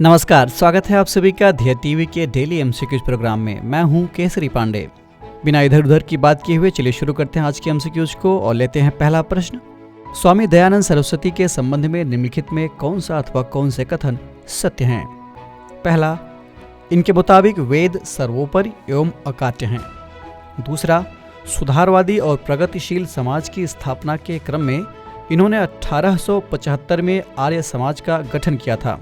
नमस्कार, स्वागत है आप सभी का ध्येय टीवी के डेली एमसीक्यूज प्रोग्राम में। मैं हूं केसरी पांडे। बिना इधर उधर की बात किए हुए चलिए शुरू करते हैं आज के एमसीक्यूज को और लेते हैं पहला प्रश्न। स्वामी दयानंद सरस्वती के संबंध में निम्नलिखित में कौन सा अथवा कौन से कथन सत्य हैं? पहला, इनके मुताबिक वेद सर्वोपरि एवं अकाट्य हैं। दूसरा, सुधारवादी और प्रगतिशील समाज की स्थापना के क्रम में इन्होंने 1875 में आर्य समाज का गठन किया था।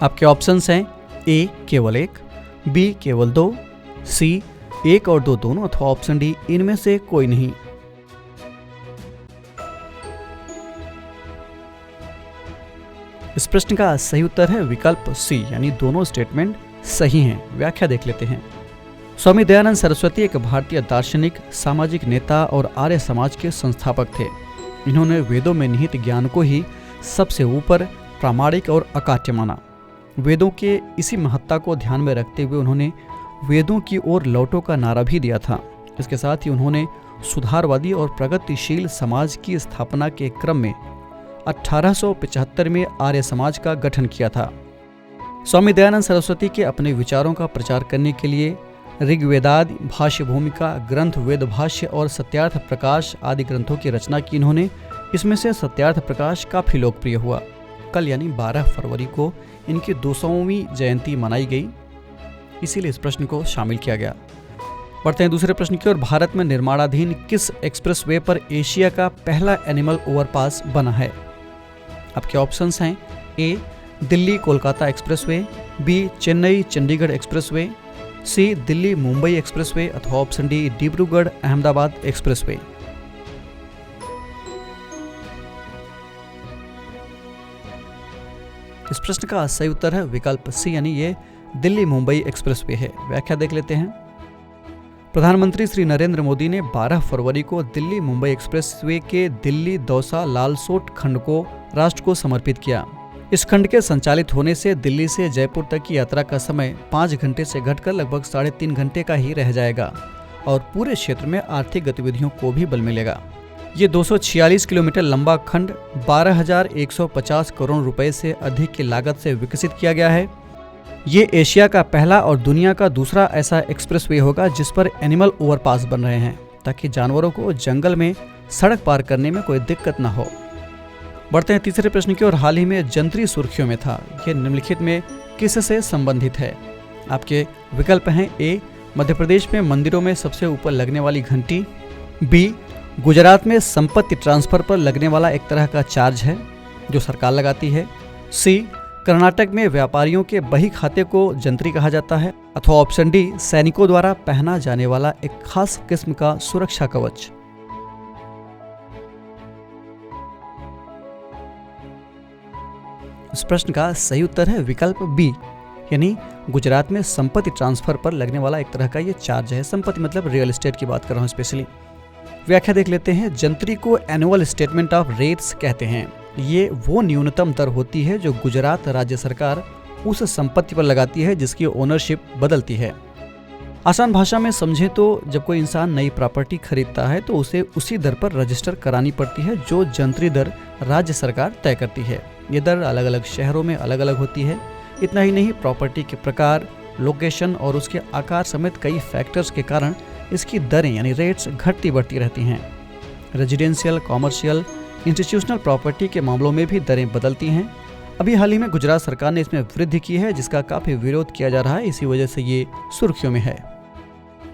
आपके ऑप्शंस हैं ए केवल एक, बी केवल दो, सी एक और दो दोनों, अथवा ऑप्शन डी इनमें से कोई नहीं। इस प्रश्न का सही उत्तर है विकल्प सी, यानी दोनों स्टेटमेंट सही हैं। व्याख्या देख लेते हैं। स्वामी दयानंद सरस्वती एक भारतीय दार्शनिक, सामाजिक नेता और आर्य समाज के संस्थापक थे। इन्होंने वेदों में निहित ज्ञान को ही सबसे ऊपर, प्रामाणिक और अकाट्य माना। वेदों के इसी महत्ता को ध्यान में रखते हुए उन्होंने वेदों की ओर लौटो का नारा भी दिया था। इसके साथ ही उन्होंने सुधारवादी और प्रगतिशील समाज की स्थापना के क्रम में 1875 में आर्य समाज का गठन किया था। स्वामी दयानंद सरस्वती के अपने विचारों का प्रचार करने के लिए ऋग्वेदादि, भाष्य भूमिका ग्रंथ, वेद भाष्य और सत्यार्थ प्रकाश आदि ग्रंथों की रचना की इन्होंने। इसमें से सत्यार्थ प्रकाश काफी लोकप्रिय हुआ। कल यानी 12 फरवरी को इनकी 200वीं जयंती मनाई गई, इसीलिए इस प्रश्न को शामिल किया गया। बढ़ते हैं दूसरे प्रश्न की ओर। भारत में निर्माणाधीन किस एक्सप्रेसवे पर एशिया का पहला एनिमल ओवरपास बना है? आपके ऑप्शंस हैं A Delhi Kolkata expressway, B Chennai Chandigarh expressway, C Delhi Mumbai expressway, अथवा option D Dibrugarh Ahmedabad expressway. इस प्रश्न का सही उत्तर है विकल्प सी, यानी ये दिल्ली मुंबई एक्सप्रेसवे है। व्याख्या देख लेते हैं। प्रधानमंत्री श्री नरेंद्र मोदी ने 12 फरवरी को दिल्ली मुंबई एक्सप्रेसवे के दिल्ली दौसा लालसोट खंड को राष्ट्र को समर्पित किया। इस खंड के संचालित होने से दिल्ली से जयपुर तक की यात्रा का समय 5 घंटे से घटकर लगभग 3.5 घंटे का ही रह जाएगा और पूरे क्षेत्र में आर्थिक गतिविधियों को भी बल मिलेगा। ये 246 किलोमीटर लंबा खंड 12,150 करोड़ रुपए से अधिक की लागत से विकसित किया गया है। ये एशिया का पहला और दुनिया का दूसरा ऐसा एक्सप्रेसवे होगा जिस पर एनिमल ओवरपास बन रहे हैं, ताकि जानवरों को जंगल में सड़क पार करने में कोई दिक्कत न हो। बढ़ते हैं तीसरे प्रश्न की ओर। हाल ही में जंतरी सुर्खियों में था, ये निम्नलिखित में किससे संबंधित है? आपके विकल्प हैं ए मध्य प्रदेश में मंदिरों में सबसे ऊपर लगने वाली घंटी, बी गुजरात में संपत्ति ट्रांसफर पर लगने वाला एक तरह का चार्ज है जो सरकार लगाती है, सी कर्नाटक में व्यापारियों के बही खाते को जंतरी कहा जाता है, अथवा ऑप्शन डी सैनिकों द्वारा पहना जाने वाला एक खास किस्म का सुरक्षा कवच। इस प्रश्न का सही उत्तर है विकल्प बी, यानी गुजरात में संपत्ति ट्रांसफर पर लगने वाला एक तरह का ये चार्ज है। संपत्ति मतलब रियल एस्टेट की बात कर रहा हूँ स्पेशली। व्याख्या देख लेते हैं। जंतरी को एनुअल स्टेटमेंट ऑफ रेट्स कहते हैं। ये वो न्यूनतम दर होती है जो गुजरात राज्य सरकार उस संपत्ति पर लगाती है जिसकी ओनरशिप बदलती है। आसान भाषा में समझें तो जब कोई इंसान नई प्रॉपर्टी खरीदता है तो उसे उसी दर पर रजिस्टर करानी पड़ती है जो जंतरी दर राज्य सरकार तय करती है। ये दर अलग अलग शहरों में अलग अलग होती है। इतना ही नहीं, प्रॉपर्टी के प्रकार, लोकेशन और उसके आकार समेत कई फैक्टर्स के कारण इसकी दरें यानी रेट्स घटती बढ़ती रहती हैं। रेजिडेंशियल, कॉमर्शियल, इंस्टीट्यूशनल प्रॉपर्टी के मामलों में भी दरें बदलती हैं। अभी हाल ही में गुजरात सरकार ने इसमें वृद्धि की है जिसका काफ़ी विरोध किया जा रहा है, इसी वजह से ये सुर्खियों में है।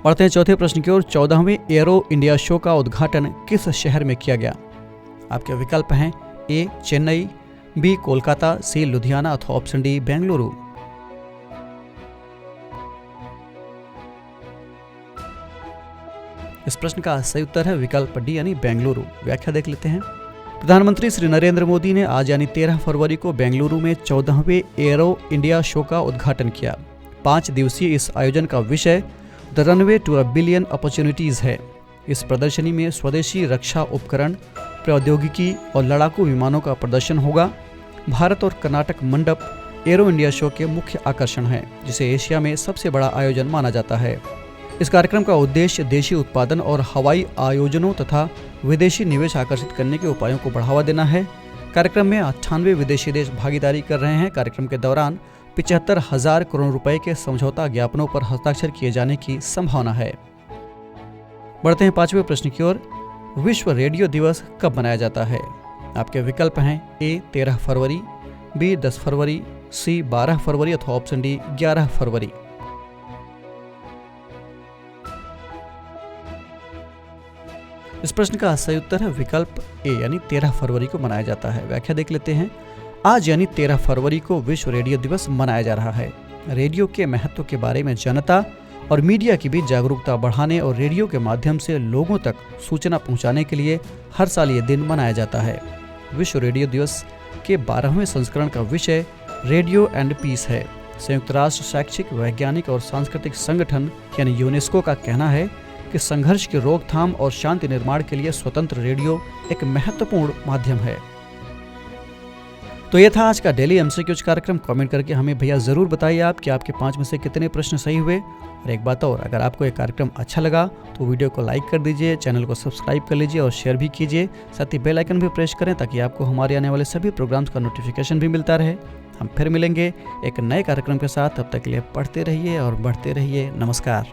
बढ़ते हैं चौथे प्रश्न की ओर। 14वें एरो इंडिया शो का उद्घाटन किस शहर में किया गया? आपके विकल्प हैं ए चेन्नई, बी कोलकाता, सी लुधियाना, अथवा ऑप्शन डी बेंगलुरु। इस प्रश्न का सही उत्तर है विकल्प डी, यानी बेंगलुरु। व्याख्या देख लेते हैं। प्रधानमंत्री श्री नरेंद्र मोदी ने आज यानी 13 फरवरी को बेंगलुरु में 14वें एरो इंडिया शो का उद्घाटन किया। 5 दिवसीय इस आयोजन का विषय the runway to a billion opportunities है। इस प्रदर्शनी में स्वदेशी रक्षा उपकरण, प्रौद्योगिकी और लड़ाकू विमानों का प्रदर्शन होगा। भारत और कर्नाटक मंडप एरो इंडिया शो के मुख्य आकर्षण है, जिसे एशिया में सबसे बड़ा आयोजन माना जाता है। इस कार्यक्रम का उद्देश्य देशी उत्पादन और हवाई आयोजनों तथा विदेशी निवेश आकर्षित करने के उपायों को बढ़ावा देना है। कार्यक्रम में 98 विदेशी देश भागीदारी कर रहे हैं। कार्यक्रम के दौरान 75,000 करोड़ रुपए के समझौता ज्ञापनों पर हस्ताक्षर किए जाने की संभावना है। बढ़ते हैं 5वें प्रश्न की ओर। विश्व रेडियो दिवस कब मनाया जाता है? आपके विकल्प हैं ए 13 फरवरी, बी 10 फरवरी, सी 12 फरवरी अथवा ऑप्शन डी 11 फरवरी। इस प्रश्न का सही उत्तर है विकल्प ए यानी 13 फरवरी को मनाया जाता है। व्याख्या देख लेते हैं। आज यानी 13 फरवरी को विश्व रेडियो दिवस मनाया जा रहा है। रेडियो के महत्व के बारे में जनता और मीडिया की भी जागरूकता बढ़ाने और रेडियो के माध्यम से लोगों तक सूचना पहुंचाने के लिए हर साल ये दिन मनाया जाता है। विश्व रेडियो दिवस के 12वें संस्करण का विषय रेडियो एंड पीस है। संयुक्त राष्ट्र शैक्षिक, वैज्ञानिक और सांस्कृतिक संगठन यानी यूनेस्को का कहना है कि संघर्ष की रोकथाम और शांति निर्माण के लिए स्वतंत्र रेडियो एक महत्वपूर्ण माध्यम है। तो ये था आज का डेली एमसीक्यूज कार्यक्रम। कमेंट करके हमें भैया जरूर बताइए आप कि आपके 5 में से कितने प्रश्न सही हुए। और एक बात और, अगर आपको ये कार्यक्रम अच्छा लगा तो वीडियो को लाइक कर दीजिए, चैनल को सब्सक्राइब कर लीजिए और शेयर भी कीजिए। साथ ही बेल आइकन भी प्रेस करें ताकि आपको हमारे आने वाले सभी प्रोग्राम्स का नोटिफिकेशन भी मिलता रहे। हम फिर मिलेंगे एक नए कार्यक्रम के साथ। तब तक के लिए पढ़ते रहिए और बढ़ते रहिए। नमस्कार।